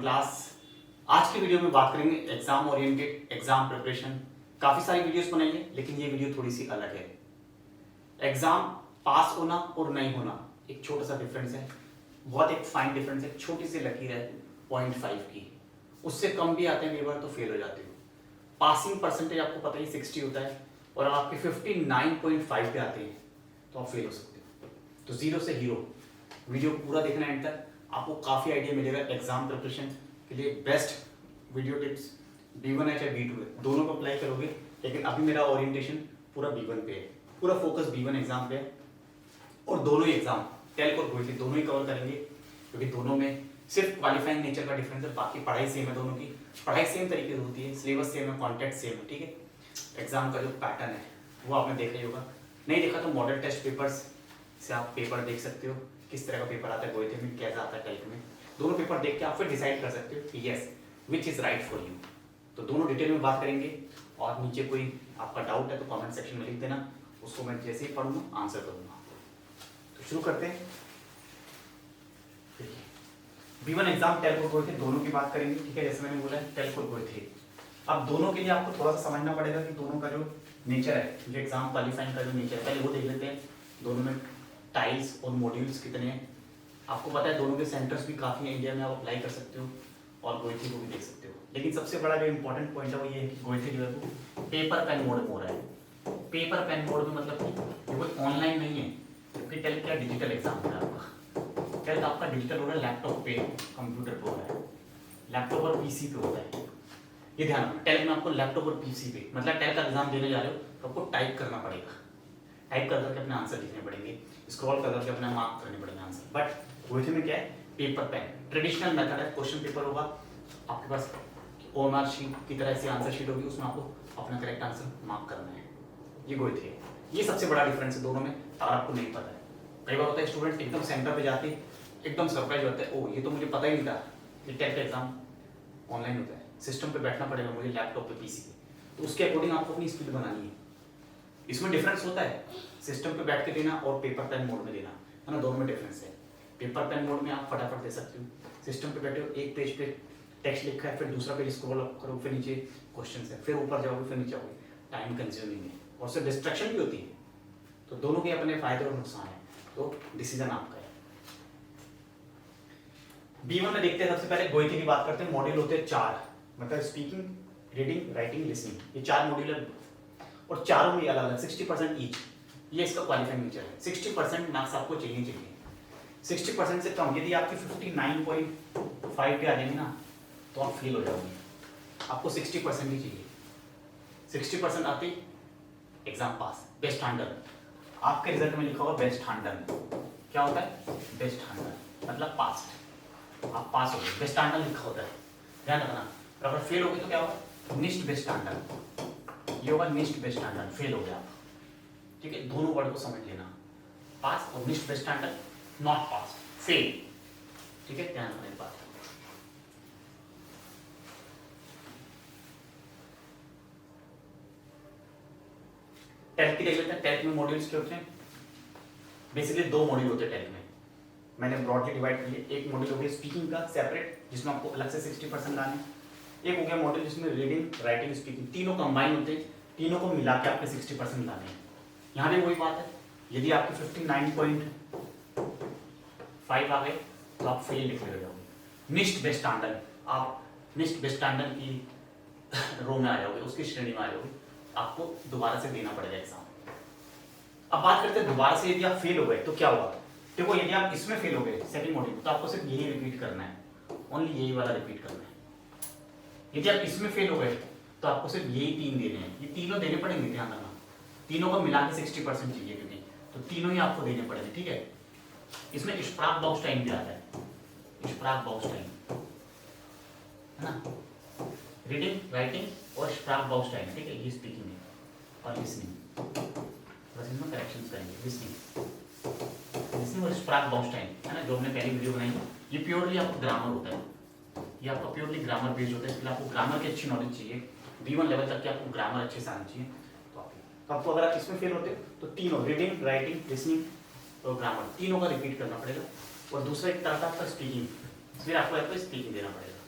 Class आज की video में बात करेंगे एग्जाम ओरिएंटेड एग्जाम प्रिपरेशन। काफी सारी वीडियोस बनाई है लेकिन ये वीडियो थोड़ी सी अलग है। एग्जाम पास होना और नहीं होना एक छोटा सा डिफरेंस है, बहुत एक फाइन डिफरेंस है, छोटी सी लकीर है 0.5 की, उससे कम भी आते हैं कई बार तो फेल हो जाते हो। पासिंग परसेंटेज आपको पता ही 60 होता है और आपके 59.5 पे आते हैं तो आप फेल हो सकते हो। तो जीरो से हीरो वीडियो पूरा देखना एंड तक, आपको काफ़ी आइडिया मिलेगा एग्जाम प्रिपरेशन के लिए। बेस्ट वीडियो टिप्स B1 है चाहे B2 है, दोनों को अप्लाई करोगे। लेकिन अभी मेरा ओरिएंटेशन पूरा B1 पे है, पूरा फोकस B1 एग्जाम पे है और दोनों ही एग्जाम टेल्क और गोइथी दोनों ही कवर करेंगे क्योंकि दोनों में सिर्फ क्वालिफाइंग नेचर का डिफरेंस है, बाकी पढ़ाई सेम है। दोनों की पढ़ाई सेम तरीके से होती है, सिलेबस सेम है, कॉन्टेंट सेम है, ठीक है। एग्जाम का जो पैटर्न है वो आपने देखा ही होगा, नहीं देखा तो मॉडल टेस्ट पेपर्स से आप पेपर देख सकते हो, किस तरह का पेपर आता है गोइथी में, कैसा आता है टेल्क में। दोनों पेपर देख के आप फिर डिसाइड कर सकते हो कि yes which is right for you. तो दोनों डिटेल में बात करेंगे और नीचे कोई आपका डाउट है तो कमेंट सेक्शन में लिख देना, उसको मैं जैसे ही पढ़ूंगा आंसर करूंगा। तो शुरू करते हैं। B1 एग्जाम टेल्क और गोइथी दोनों की बात करेंगे, ठीक है। जैसे मैंने बोला है टेल्क और गोइथी। अब दोनों के लिए आपको थोड़ा सा समझना पड़ेगा कि दोनों का जो नेचर है, जो एग्जाम क्वालिफाइंग का जो नेचर है, पहले वो देख लेते हैं। दोनों में टाइल्स और मॉड्यूल्स कितने हैं आपको पता है, दोनों के सेंटर्स भी काफ़ी है इंडिया में, आप अप्लाई कर सकते हो और गोइथी को भी देख सकते हो। लेकिन सबसे बड़ा जो इंपॉर्टेंट पॉइंट है वो ये है कि गोइथी जो है वो पेपर पेन मोड में हो रहा है। पेपर पेन मोड में मतलब कि वो ऑनलाइन नहीं है, क्योंकि टेल्क क्या डिजिटल एग्जाम है आपका। टेल्क आपका डिजिटल हो रहा है, लैपटॉप पे कंप्यूटर पे हो रहा है, लैपटॉप और पीसी पे होता है। ये ध्यान रखना, टेल्क में आपको लैपटॉप और पीसी पे, मतलब टेल्क का एग्जाम देने जा रहे हो तो आपको टाइप करना पड़ेगा, टाइप कर करके अपने आंसर लिखने पड़ेंगे, स्क्रॉल कर करके अपने मार्क करने पड़ेंगे आंसर। बट गोइथी में क्या है, पेपर पेन ट्रेडिशनल मेथड है। क्वेश्चन पेपर होगा आपके पास, ओएमआर शीट की तरह से आंसर शीट होगी, उसमें आपको अपना करेक्ट आंसर मार्क करना है। ये गोइथी है, ये सबसे बड़ा डिफरेंस है दोनों में, अगर आपको नहीं पता है। कई बार होता है स्टूडेंट एकदम सेंटर पे जाते एकदम सरप्राइज होता है, ओ ये तो मुझे पता ही नहीं था कि टेट का एग्जाम ऑनलाइन होता है, सिस्टम पे बैठना पड़ेगा मुझे, लैपटॉप पे पीसी पे। तो उसके अकॉर्डिंग आपको अपनी स्पीड बनानी है। इसमें डिफरेंस होता है सिस्टम पे बैठ के देना और पेपर पेन मोड में देना, है ना, दोनों में डिफरेंस है। पेपर पेन मोड में आप फटाफट दे सकते हो, सिस्टम पे बैठे हो एक पेज पे टेक्स्ट लिखा है, फिर दूसरा पेज स्क्रॉल अप करो, फिर नीचे क्वेश्चन है, फिर ऊपर जाओगे, फिर नीचे आओगे, टाइम कंज्यूमिंग है और उससे डिस्ट्रैक्शन भी होती है। तो दोनों के अपने फायदे और नुकसान है, तो डिसीजन आपका है। B1 में देखते हैं, सबसे पहले गोइथी की बात करते हैं। मॉड्यूल होते हैं 4, मतलब स्पीकिंग, रीडिंग, राइटिंग, लिसनिंग, ये 4 मॉड्यूल है और चारों में अलग अलग 60% ईच। ये इसका क्वालिफाइंग नेचर है। 60% मार्क्स आपको चाहिए। 60% से कम यदि आपकी 59.5 पे आ जाएंगे ना तो आप फेल हो जाओगे। आपको 60% ही चाहिए, 60% आते एग्जाम पास। बेस्ट हंड्रेड आपके रिजल्ट में लिखा होगा, बेस्ट हंड्रेड क्या होता है, बेस्ट हंड्रेड मतलब पास, आप पास हो गए, बेस्ट स्टैंडर्ड लिखा होता है, ध्यान रखना। और अगर फेल हो गए तो क्या होगा, निस्ट बेस्ट स्टैंडर्ड, ये होगा निस्ट बेस्ट स्टैंडर्ड, फेल हो गया आप, ठीक है। दोनों वर्ड को समझ लेना, पास और निस्ट best standard, not pass, fail, ठीक है, ध्यान रखना इस बात। टेल्क की देख लेते हैं। टेल्क में मॉड्यूल्स क्या होते हैं, बेसिकली 2 मॉड्यूल होते हैं टेल्क में, मैंने ब्रॉडली डिवाइड किए। एक मॉड्यूल हो गया स्पीकिंग का सेपरेट, जिसमें आपको अलग से 60% लाने। एक हो गया मॉड्यूल जिसमें रीडिंग, राइटिंग, स्पीकिंग तीनों कंबाइन होते हैं, तीनों को मिला के आपके 60% लाने हैं। यहाँ भी वही बात है, यदि आपके 59.5 आ गए तो आप फेल डिक्लेयर हो जाओगे। निस्ट बेस्ट स्टैंडर्ड, आप निस्ट बेस्ट स्टैंडर्ड की रो में आ जाओगे, उसकी श्रेणी में आ जाओगे, आपको दोबारा से देना पड़ेगा एग्जाम। अब बात करते हैं दोबारा से यदि आप फेल हो गए तो क्या होगा। देखो यदि आप इसमें फेल हो गए सेकंड मॉड्यूल तो आपको सिर्फ यही रिपीट करना है, ओनली यही वाला रिपीट करना है। यदि आप इसमें फेल हो गए तो आपको सिर्फ यही 3 देने हैं, ये तीनों देने पड़ेंगे, ध्यान रखना। तीनों को मिला के 60% चाहिए क्योंकि, तो तीनों ही आपको देने पड़ेंगे, ठीक है। इसमें स्प्राक बाउस्टाइन भी आता है, स्प्राक बाउस्टाइन, है ना, रीडिंग, राइटिंग और स्प्राक बाउस्टाइन, ठीक है, ये स्पीकिंग है और लिसनिंग, बस इसमें करेक्शंस करेंगे। लिसनिंग और स्प्राक बाउस्टाइन, है ना, जो हमने पहली वीडियो बनाई, ये प्योरली आपका ग्रामर होता है, ये आपका प्योरली ग्रामर बेस्ड होता है, इसलिए आपको ग्रामर की अच्छी नॉलेज चाहिए, B1 लेवल तक की आपको ग्रामर अच्छे से आना चाहिए। तो आपको अगर आप इसमें फेल होते हो तो तीनों रीडिंग, राइटिंग, लिसनिंग और ग्रामर तीनों का रिपीट करना पड़ेगा। और दूसरा एक तरह का आपका स्पीकिंग, फिर आपको स्पीकिंग देना पड़ेगा।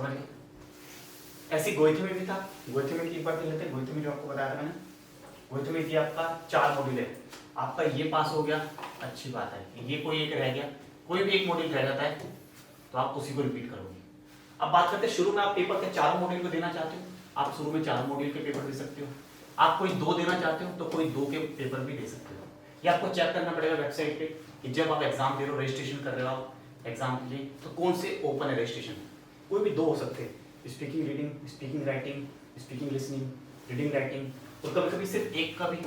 समझ गए? ऐसी गोइथी में भी था, गोइथी में एक बार देख लेते हैं। गोइथी में जो आपको बताया था मैंने, गोइथी में थी आपका 4 मॉड्यूल है, आपका ये पास हो गया, अच्छी बात है। ये कोई एक रह गया, कोई भी एक मॉड्यूल रह जाता है तो आप उसी को रिपीट करोगे। अब बात करते हैं शुरू में आप पेपर के चारों मॉड्यूल को देना चाहते हो, आप शुरू में 4 मॉड्यूल के पेपर दे सकते हो। आप कोई 2 देना चाहते हो तो कोई 2 के पेपर भी दे सकते हो। ये आपको चेक करना पड़ेगा वेबसाइट पे कि जब आप एग्जाम दे रहे हो, रजिस्ट्रेशन कर रहे हो आप एग्जाम के लिए, तो कौन से ओपन है रजिस्ट्रेशन। कोई भी 2 हो सकते हैं, speaking reading, speaking writing, speaking listening, reading writing. और कभी कभी सिर्फ एक का भी,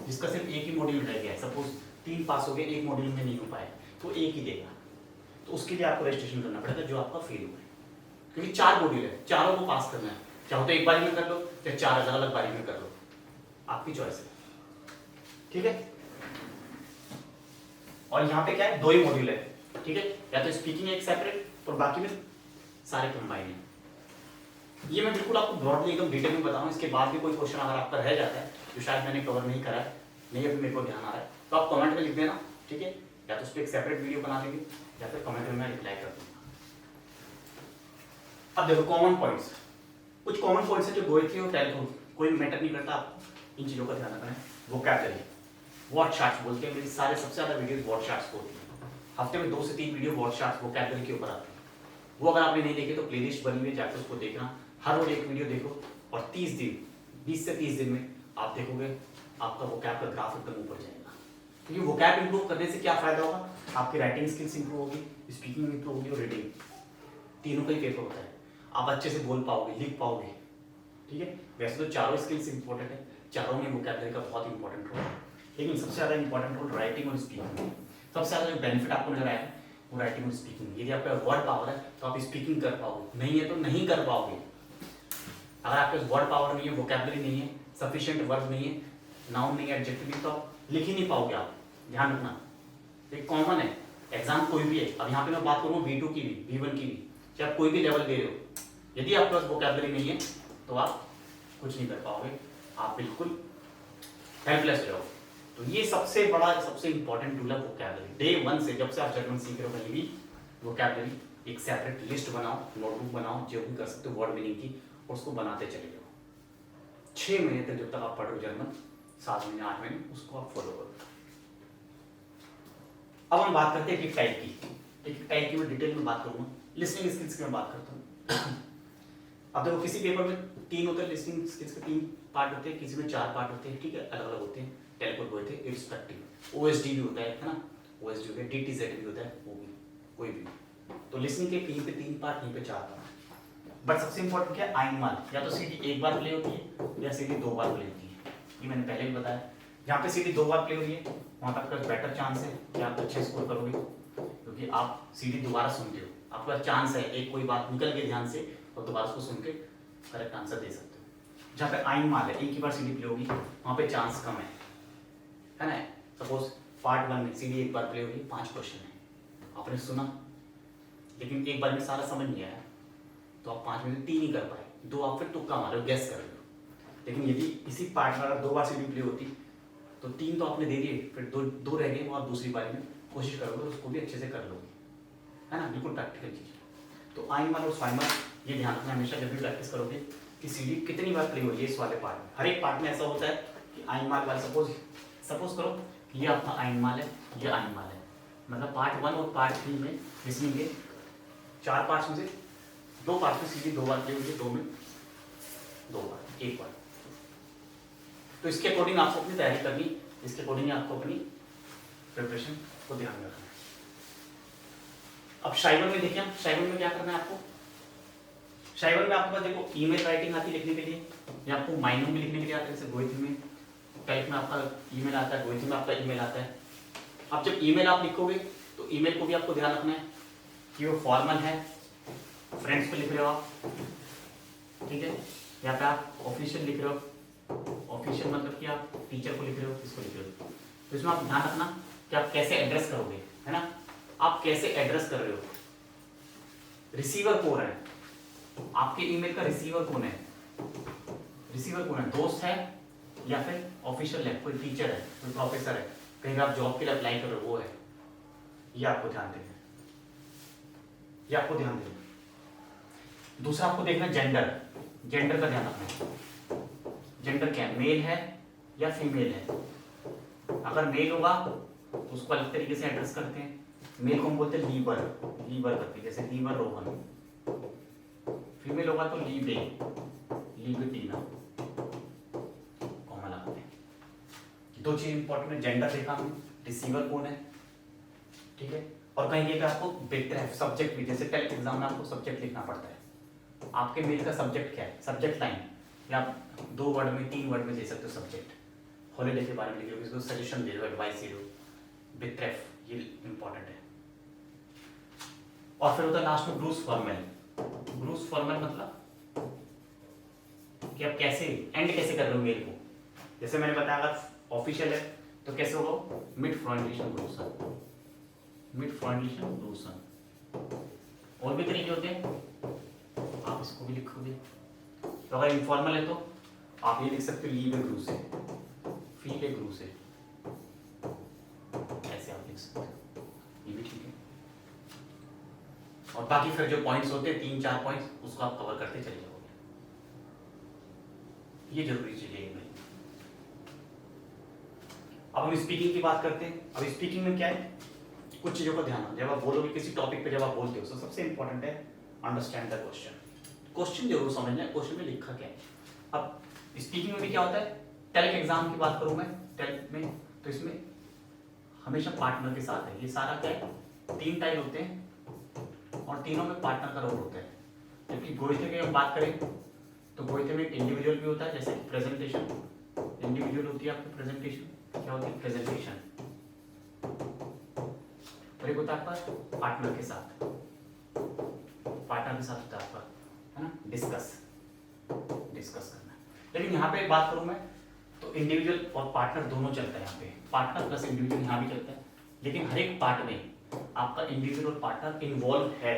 जिसका सिर्फ एक ही मॉड्यूल रह गया है, सपोज 3 पास हो गए, एक मॉड्यूल में नहीं हो पाए, तो एक ही देगा, तो उसके लिए आपको रजिस्ट्रेशन करना पड़ेगा जो आपका फेल हुआ है। क्योंकि 4 मॉड्यूल है, चारों को पास करना है, चाहो तो एक बारी में कर लो या 4 अलग अलग बारी में कर लो, आपकी चॉइस है। ठीक है, और यहाँ पे क्या है, 2 ही मॉड्यूल है। ठीक है, या तो स्पीकिंग एक सेपरेट और बाकी में सारे कंबाइन है। ये मैं बिल्कुल आपको ब्रॉडली एकदम डिटेल में बताऊं, इसके बाद भी कोई क्वेश्चन अगर आपका रह जाता है जो शायद मैंने कवर नहीं करा है, नहीं अभी मेरे को ध्यान आ रहा है, तो आप कमेंट में लिख देना। ठीक है, या तो उस पर एक सेपरेट वीडियो बना देंगे या फिर कमेंट में मैं रिप्लाई कर दूंगा। अब देखो कॉमन पॉइंट्स, कुछ कॉमन पॉइंट्स है जो गोइथी और टेलको, कोई मैटर नहीं करता, आप इन चीजों का ध्यान रखना है। वोकैबुलरी, वर्ड शार्ट्स बोलते हैं, मेरी सारे सबसे ज्यादा वीडियोस वर्ड शार्ट्स होती है, हफ्ते में 2 से 3 वीडियो वर्ड शार्ट्स वोकैबुलरी के ऊपर आते हैं। वो अगर आपने नहीं देखे तो प्लेलिस्ट बनी हुई है, जाकर उसको देखना, हर रोज एक वीडियो देखो और 30 दिन, 20 से 30 दिन में आप देखोगे आपका वोकैब का ग्राफ एकदम ऊपर जाएगा। क्योंकि वोकैब इंप्रूव करने से क्या फायदा होगा, आपकी राइटिंग स्किल्स इंप्रूव होगी, स्पीकिंग इंप्रूव होगी और रीडिंग, तीनों का ही पेपर होता है, आप अच्छे से बोल पाओगे, लिख पाओगे। ठीक है, वैसे तो चारों स्किल्स इंपॉर्टेंट है, चारों में वोकैबुलरी का बहुत इंपॉर्टेंट रोल है, लेकिन सबसे ज्यादा इंपॉर्टेंट रोल राइटिंग और स्पीकिंग में। सबसे ज्यादा जो बेनिफिट आपको नजर आएगा वो राइटिंग और स्पीकिंग। यदि आपका वर्ड पावर है तो आप स्पीकिंग कर पाओगे, नहीं है तो नहीं कर पाओगे। अगर आपके पास वर्ड पावर नहीं है, वोकैबुलरी नहीं है, सफिशिएंट वर्ब नहीं है, नाउन नहीं है, एडजेक्टिव नहीं, तो आप लिख ही नहीं पाओगे। आप ध्यान रखना, ये कॉमन है, एग्जाम कोई भी है। अब यहाँ पे मैं बात करूँ V2 की भी, V1 की भी, चाहे आप कोई भी लेवल दे रहे हो, यदि आपके पास वोकैबुलरी नहीं है तो आप कुछ नहीं कर पाओगे, आप बिल्कुल हेल्पलेस हो जाओगे। तो ये सबसे बड़ा, सबसे इंपॉर्टेंट टूल है वोकैबुलरी। डे 1 से, जब से आप जर्मन सीख रहे हो, कहीं भी वोकैबुलरी एक सेपरेट लिस्ट बनाओ, नोटबुक बनाओ, जो भी कर सकते हो वर्ड मीनिंग की, और उसको बनाते चले जाओ। 6 महीने तक जब तक आप पढ़ रहे हो जर्मन, 7 महीने 8 महीने उसको आप फॉलो करो। अब हम बात करते हैं एक टाइप की, एक टाइप की मैं डिटेल में बात करूंगा, लिसनिंग स्किल्स की मैं बात करता हूँ। अब देखो किसी पेपर में 3 होते हैं, लिसनिंग स्किल्स के 3 पार्ट होते हैं, किसी में 4 पार्ट होते हैं। ठीक है, अलग अलग होते हैं, टेलको होते हैं इररिस्पेक्टिव। OSD भी होता है ना, OSD होता है, DTZ भी होता है, वो भी कोई भी। तो लिसनिंग के कहीं पे 3 पार्ट, कहीं पे 4 पार्ट। बट सबसे इंपॉर्टेंट क्या है, आइनमाल, या तो सीडी 1 बार प्ले होती है या सीडी 2 बार प्ले होती है। ये मैंने पहले भी बताया, जहाँ पे सीडी 2 बार प्ले हुई है वहाँ पर आपका बेटर चांस है कि आप अच्छे स्कोर करोगे, क्योंकि आप सीडी दोबारा सुनते हो, आपका चांस है एक कोई बात निकल के ध्यान से और दोबारा उसको सुन के करेक्ट आंसर दे सकते हो। जहाँ पे आइनमाल है, एक ही बार सीडी प्ले होगी, वहाँ पे चांस कम है ना। सपोज पार्ट 1 में सीडी 1 बार प्ले होगी, 5 क्वेश्चन है, आपने सुना लेकिन एक बार में सारा समझ नहीं आया, तो आप 5 में से 3 ही कर पाए, 2 आप फिर तुक्का मारो, गैस कर रहे हो। लेकिन यदि इसी पार्ट में अगर 2 बार सीडी प्ले होती तो 3 तो आपने दे दिए, फिर 2 रह गए, वो आप दूसरी बारी में कोशिश करोगे उसको भी अच्छे से कर लोगे, है ना, बिल्कुल प्रैक्टिकल चीज। तो आइनमाल और स्वाइनमाल ये ध्यान रखना हमेशा जब भी प्रैक्टिस करोगे कि सीडी कितनी बार प्ले हो रही है। इस वाले पार्ट में, हर एक पार्ट में ऐसा होता है कि आइनमाल वाला, सपोज करो ये आपका आइनमाल है, ये आइनमाल है, मतलब पार्ट 1 और पार्ट 3 में लिसनिंग के 4 पार्ट्स में से 2 पार्ट में सीडी 2 बार प्ले हुई है, 2 में 2 बार, 1 बार। तो इसके अकॉर्डिंग आपको अपनी तैयारी करनी, इसके अकॉर्डिंग आपको अपनी प्रिपरेशन को ध्यान रखना है। अब शाइवर में देखिए, शाइवर में क्या करना है आपको। शाइवर में आपके पास देखो ईमेल राइटिंग आती है लिखने के लिए, या आपको माइनू में लिखने के लिए आता है, जैसे गोइथी में टाइप में आपका ईमेल आता है, गोइथी में आपका ईमेल आता है। अब जब ईमेल आप लिखोगे तो ईमेल को भी आपको ध्यान रखना है कि वो फॉर्मल है, फ्रेंड्स को लिख रहे हो आप, ठीक है, या फिर आप ऑफिशियल लिख रहे हो। ऑफिशियल मतलब कि आप टीचर को लिख रहे हो, किसको लिख रहे हो, तो इसमें आप ध्यान रखना कि आप कैसे एड्रेस करोगे, है ना, आप कैसे एड्रेस कर रहे हो। रिसीवर कौन है, आपके ईमेल का रिसीवर कौन है, रिसीवर कौन है, दोस्त है या फिर ऑफिशियल है, कोई टीचर है, कोई प्रोफेसर है, कहीं आप जॉब के लिए अप्लाई कर रहे हो, वो है। ये आपको ध्यान देना है, ये आपको ध्यान देना। दूसरा आपको देखना जेंडर, जेंडर का ध्यान रखना। जेंडर क्या है, मेल है या फीमेल है। अगर मेल होगा तो उसको अलग तरीके से एड्रेस करते हैं, मेल को हम बोलते हैं लीबर, लीबर करके, जैसे लीबर रोहन। फीमेल होगा तो लीबे, लीबेटीना, कॉमा लगाते हैं। दो चीज इंपॉर्टेंट है, जेंडर देखा हमने, रिसीवर कौन है, ठीक है। और कहीं पे आपको बेट्रेफ सब्जेक्ट भी, जैसे टेस्ट एग्जाम में आपको सब्जेक्ट लिखना पड़ता है, आपके मेल का सब्जेक्ट क्या है, सब्जेक्ट लाइन, या आप 2 वर्ड में 3 वर्ड में दे सकते हो सब्जेक्ट। हॉलीडे के बारे में लिख लो, इसको सजेशन दे दो, एडवाइस दे दो, बेट्रेफ, ये इंपॉर्टेंट है। और फिर होता है लास्ट में ब्रूस फॉर्मल। ब्रूस फॉर्मल मतलब कि आप कैसे एंड कैसे कर रहे हो मेल को, जैसे मैंने बताया अगर ऑफिशियल है तो कैसे होगा, मिड फ्रॉन्टलिशन ग्रूसन, मिड फ्रॉन्टलिशन ग्रूसन। और भी तरीके होते हैं, आप इसको भी लिखोगे। तो अगर इनफॉर्मल है तो आप ये लिख सकते हो, लीव ए ग्रूसे, फील ए ग्रूसे, ऐसे आप लिख सकते हो, ये भी ठीक है। और बाकी फिर जो पॉइंट्स होते हैं 3-4 पॉइंट्स, उसको आप कवर करते चले जाओगे। ये जरूरी चीजें है भाई। अब हम स्पीकिंग की बात करते हैं। अब स्पीकिंग में क्या है, कुछ चीजों का ध्यान, जब आप बोलोगे किसी टॉपिक पे, जब आप बोलते हो तो सबसे इंपॉर्टेंट है अंडरस्टैंड द क्वेश्चन। क्वेश्चन जरूर समझना है, क्वेश्चन में लिखा क्या है। अब स्पीकिंग में भी क्या होता है, टेल्क एग्जाम की बात करूं मैं, टेल्क में तो इसमें हमेशा पार्टनर के साथ है। ये सारा क्या है, 3 टाइप होते हैं और तीनों में पार्टनर का रोल होता है। जबकि गोइथे की हम बात करें तो गोइथे में इंडिविजुअल भी होता है, जैसे प्रेजेंटेशन, इंडिविजुअल होती है आपकी प्रेजेंटेशन, क्या होती है प्रेजेंटेशन, और एक होता है आपका पार्टनर के साथ, पार्टनर के साथ होता है आपका, है ना, डिस्कस करना। लेकिन यहाँ पे बात करूं मैं तो इंडिविजुअल और पार्टनर दोनों चलता है। यहाँ पे पार्टनर प्लस इंडिविजुअल यहाँ भी चलता है, लेकिन हर एक पार्ट में आपका इंडिविजुअल और पार्टनर इन्वॉल्व है।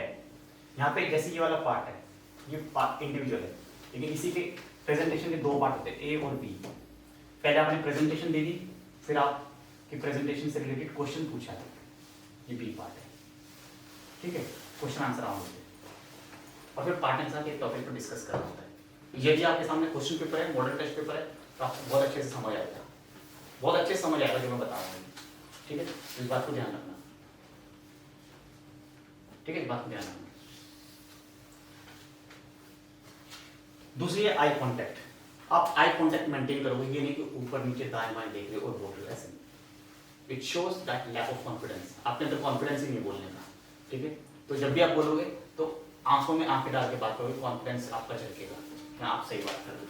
यहाँ पे जैसे ये वाला पार्ट है, ये पार्ट इंडिविजुअल है, लेकिन इसी के प्रेजेंटेशन के 2 पार्ट होते हैं, ए और बी। पहले आपने प्रेजेंटेशन दे दी, फिर आपकी प्रेजेंटेशन से रिलेटेड क्वेश्चन पूछा है, ये बी पार्ट है, ठीक है, क्वेश्चन आंसर राउंड होते हैं। और फिर पार्टनर के साथ एक टॉपिक पर डिस्कस करना होता है। यदि आपके सामने क्वेश्चन पेपर है, मॉडल टेस्ट पेपर है, तो आपको बहुत अच्छे से समझ आएगा, बहुत अच्छे से समझ आएगा जो मैं बता रहा हूँ, ठीक है। इस बात को ध्यान रखना, ठीक है, इस बात को ध्यान रखना। दूसरी है आई कांटेक्ट। आप आई कांटेक्ट मेंटेन करोगे, ये नहीं कि ऊपर नीचे दाएं बाएं देख रहे हो और बोल रहे हो, ऐसे नहीं। It shows that lack of confidence, आपके अंदर कॉन्फिडेंस ही नहीं बोलने का, ठीक है। तो जब भी आप बोलोगे तो आंखों में आंखें डाल के बात करोगे, कॉन्फिडेंस आपका झलकेगा कि आप सही बात कर रहे हो,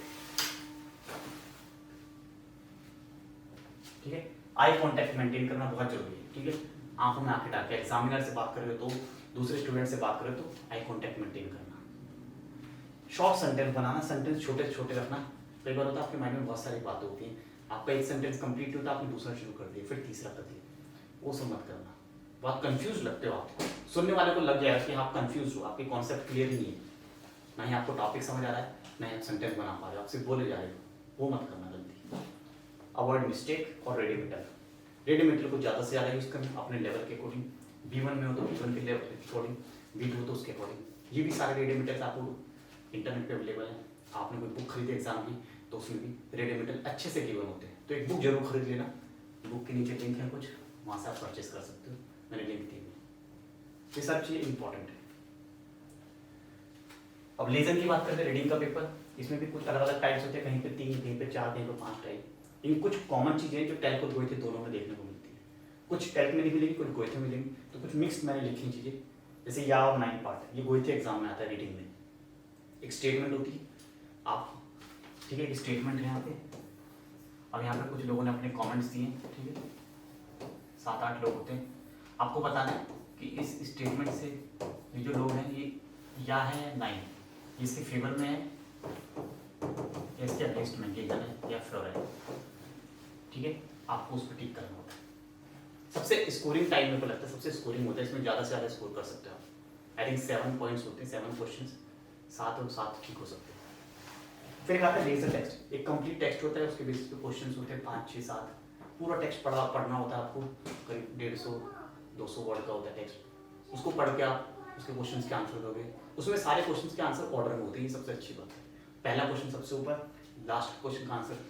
ठीक है। आई कांटेक्ट मेंटेन करना बहुत जरूरी है, ठीक है। आंखों में आंखें डाल के एग्जामिनर से बात कर रहे हो तो, दूसरे स्टूडेंट से बात कर रहे हो तो आई कांटेक्ट मेंटेन करना। शॉर्ट सेंटेंस बनाना, सेंटेंस छोटे छोटे रखना। कई बार होता है आपके माइंड में बहुत सारी बातें होती हैं, आपका एक सेंटेंस कंप्लीट होता है, आपने दूसरा शुरू कर दिया, फिर तीसरा कर दिया, वो सब मत करना। बहुत कंफ्यूज लगते हो आप, सुनने वाले को लग जाएगा कि आप कंफ्यूज हो, आपकी कॉन्सेप्ट क्लियर ही नहीं है, ना ही आपको टॉपिक समझ आ रहा है, ना ही आप सेंटेंस बना पा रहे हो, आप सिर्फ बोले जा रहे हो, वो मत करना गलती। अवॉइड मिस्टेक और रेडी मेटल। रेडी मेटल को ज़्यादा से ज़्यादा यूज़ करना अपने लेवल के अकॉर्डिंग, B1 में हो तो B1 के लेवल के अकॉर्डिंग, B2 हो तो उसके अकॉर्डिंग। ये भी सारे रेडी मेटल्स आपको इंटरनेट पे अवेलेबल है। आपने कोई बुक खरीदे एग्जाम की तो उसमें भी रेडी मेटल अच्छे से गिवन होते हैं, तो एक बुक जरूर खरीद लेना, बुक के नीचे लिंक है कुछ, वहाँ से आप परचेस कर सकते हो, मैंने लिंक दी है। ये सब चीज़ें इंपॉर्टेंट है। अब लेजन की बात करते हैं, रीडिंग का पेपर, इसमें भी कुछ अलग अलग टाइप्स होते हैं, कहीं पे 3, कहीं पे 4, कहीं पे 5 टाइप। इन कुछ कॉमन चीज़ें जो टेल्क और गोइथे दोनों में देखने को मिलती है, कुछ टेल्क में नहीं मिलेगी, कुछ गोइथे में मिलेंगी, तो कुछ मिक्स मैंने लिखी चीज़ें, जैसे या और 9 पार्ट, ये गोइथे एग्जाम में आता है रीडिंग में। एक स्टेटमेंट होती है, आप, ठीक है, एक स्टेटमेंट है यहाँ पे। अब यहाँ पे कुछ लोगों ने अपने कमेंट्स दिए, ठीक है, 7-8 लोग होते हैं। आपको बताना है कि इस स्टेटमेंट से ये जो लोग हैं, ये या है या 9, इसके फेवर में है या इसके अगेंस्ट में, ये गन है या फ्लोर है, ठीक है। आपको उस पर टिक करना होता है। सबसे स्कोरिंग टाइम मेरे को लगता है सबसे स्कोरिंग होता है, इसमें ज़्यादा से ज़्यादा स्कोर कर सकते हो आप। आई थिंक 7 पॉइंट्स होते हैं, 7 क्वेश्चन, 7 और 7 ठीक हो सकते हैं। फिर एक आता है लेजर टेक्स्ट, एक कंप्लीट टेक्स्ट होता है, उसके बेसिस पे क्वेश्चंस होते हैं 5, 6, 7, पूरा टेक्स्ट पढ़ना होता है आपको, करीब 150-200 वर्ड का होता है टेक्स्ट। उसको पढ़ के आप उसके क्वेश्चंस के आंसर दोगे। उसमें सारे क्वेश्चंस के आंसर ऑर्डर में होते हैं, ये सबसे अच्छी बात है। पहला क्वेश्चन सबसे ऊपर, लास्ट क्वेश्चन का आंसर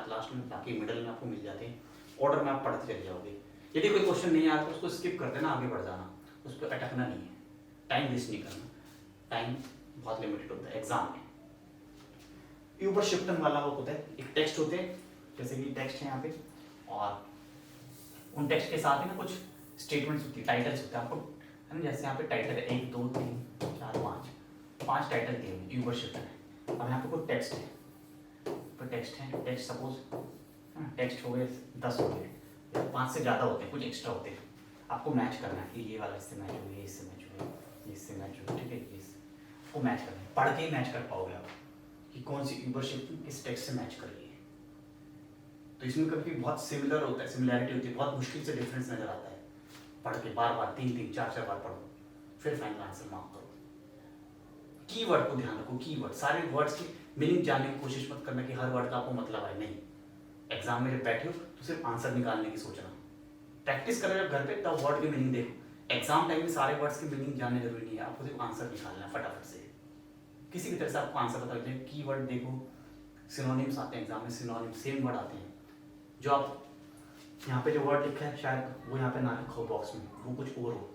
लास्ट में, बाकी मिडल में आपको मिल जाते हैं। ऑर्डर में आप पढ़ते चले जाओगे। यदि कोई क्वेश्चन नहीं आता तो उसको स्किप कर देना, आगे बढ़ जाना, उस पर अटकना नहीं है, टाइम वेस्ट नहीं करना। टाइम बहुत लिमिटेड होता है एग्जाम में। ये ऊपर शिफ्टन वाला होता है, एक टेक्स्ट होते हैं, जैसे कि टेक्स्ट है यहाँ पे, और उन टेक्स्ट के साथ ही ना कुछ स्टेटमेंट्स होती है, टाइटल्स होते हैं आपको, है ना। जैसे यहाँ पे टाइटल है 1 2 3 4 5 टाइटल दिए हुए यूबर शिफ्टन है। अब यहाँ पे कोई टेक्स्ट है, तो टेक्स्ट है, टेक्स्ट सपोज टेक्स्ट हो गए 10 हो गए, 5 से ज़्यादा होते हैं, कुछ एक्स्ट्रा होते हैं। आपको मैच करना है कि ये वाला इससे मैच हो, ये इससे मैच हो, ये इससे मैच हो, ठीक है, इसको मैच करना है। पढ़ के ही मैच कर पाओगे आप कि कौन सी यूबर शिफ्ट किस टेक्स्ट से मैच कर रही है। तो इसमें कभी बहुत सिमिलर होता है, सिमिलैरिटी होती है, बहुत मुश्किल से डिफरेंस नजर आता है। पढ़ के बार बार 3 4 बार पढ़ो, फिर फाइनल आंसर मार्क करो। कीवर्ड को ध्यान रखो, कीवर्ड, सारे वर्ड्स की मीनिंग जानने की कोशिश मत करना कि हर वर्ड का आपको मतलब है, नहीं। एग्जाम में जब बैठे हो तो सिर्फ आंसर निकालने की सोचना। प्रैक्टिस करो जब घर पे, तब वर्ड की मीनिंग देखो। एग्जाम टाइम में सारे वर्ड्स की मीनिंग जानने जरूरी नहीं है, आपको सिर्फ आंसर निकालना है फटाफट से, किसी भी तरह से आपको आंसर बता दें। कीवर्ड देखो, सिनोनिम्स आते हैं एग्जाम में, सिनोनिम सेम वर्ड आते हैं। जो आप यहाँ पे जो वर्ड लिखा है शायद वो यहाँ पे ना लिखा हो बॉक्स में, वो कुछ और हो,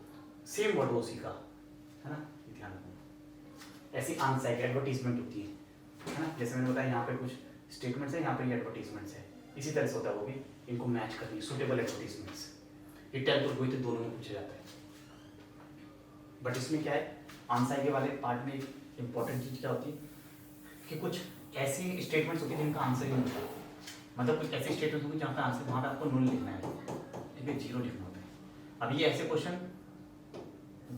सेम वर्ड हो उसी का, है ना, ध्यान रखना। ऐसी आंसर एडवर्टीजमेंट होती है ना, जैसे मैंने बताया यहाँ पे कुछ स्टेटमेंट्स है, यहाँ पे एडवर्टीजमेंट्स है, इसी तरह से होता है वो भी। इनको मैच करनी, सुटेबल एडवर्टीजमेंट्स। ये 10th और 12th दोनों में पूछा जाता है। बट इसमें क्या है, आंसर के वाले पार्ट में इंपॉर्टेंट चीज़ क्या होती है कि कुछ ऐसी स्टेटमेंट्स होती है जिनका आंसर ही नहीं होता, मतलब कुछ ऐसी स्टेटमेंट्स होगी जहाँ पे आंसर, वहाँ पे आपको null लिखना है, ठीक है, 0 लिखना होता है। अब ये ऐसे क्वेश्चन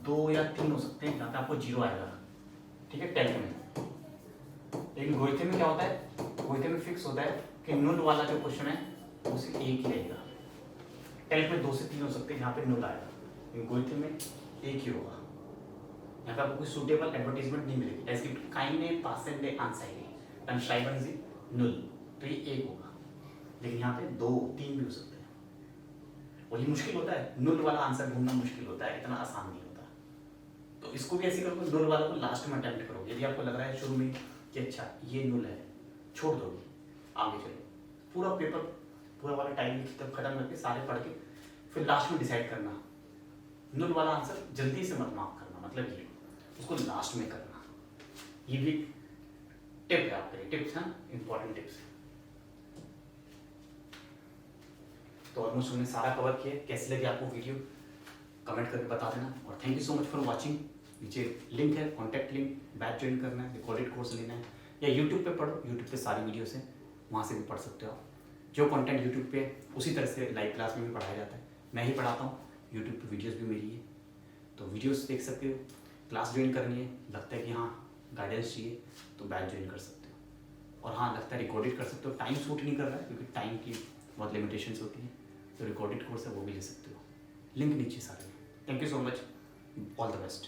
2 या 3 हो सकते हैं जहाँ पे आपको 0 आएगा, ठीक है, 10th में। लेकिन गोइथे में क्या होता है, गोइथे में फिक्स होता है कि null वाला जो क्वेश्चन है वो सिर्फ एक ही रहेगा। 10th में 2 से 3 हो सकते हैं जहाँ पे null आएगा, लेकिन गोइथे में एक ही होगा। यहाँ पे आपको कोई सूटेबल एडवर्टीजमेंट नहीं मिलेगी। एज गिफ्ट काइंड पासेंट आंसर है श्राइबन इज null, तो ये एक होगा। लेकिन यहाँ पे 2 3 भी हो सकते हैं। वही मुश्किल होता है, null वाला आंसर ढूंढना मुश्किल होता है, इतना आसान नहीं होता। तो इसको भी ऐसे करो, null वाला को लास्ट में अटेम्प्ट करो। यदि आपको लग रहा है शुरू में कि अच्छा ये null है, छोड़ दोगे, आगे चलो। पूरा पेपर, पूरा वाला टाइम तब खत्म करके सारे पढ़ के फिर लास्ट में डिसाइड करना। null वाला आंसर जल्दी से मत मार्क करना, मतलब ये उसको लास्ट में करना। ये भी टिप है आपके लिए, टिप्स हैं, इंपॉर्टेंट टिप्स। तो ऑलमोस्ट हमने सारा कवर किया। कैसी लगी आपको वीडियो कमेंट करके बता देना, और thank you so much for watching. नीचे लिंक है, कॉन्टैक्ट लिंक, बैच ज्वाइन करना है, रिकॉर्डेड कोर्स लेना है, या यूट्यूब पे पढ़ो, यूट्यूब पे सारी वीडियोस हैं, वहाँ से भी पढ़ सकते हो आप। जो कंटेंट यूट्यूब पे उसी तरह से लाइव क्लास में भी पढ़ाया जाता है, मैं ही पढ़ाता हूँ, यूट्यूब पे वीडियोस भी मेरी है, तो वीडियोस देख सकते हो। क्लास ज्वाइन करनी है, लगता है कि हाँ गाइडेंस चाहिए, तो बैच ज्वाइन कर सकते हो। और हाँ लगता है रिकॉर्डेड कर सकते हो, टाइम सूट नहीं कर रहा है क्योंकि टाइम की बहुत लिमिटेशंस होती है, तो रिकॉर्डेड कोर्स है वो भी ले सकते हो। लिंक नीचे सारे में। Thank you so much, all the best.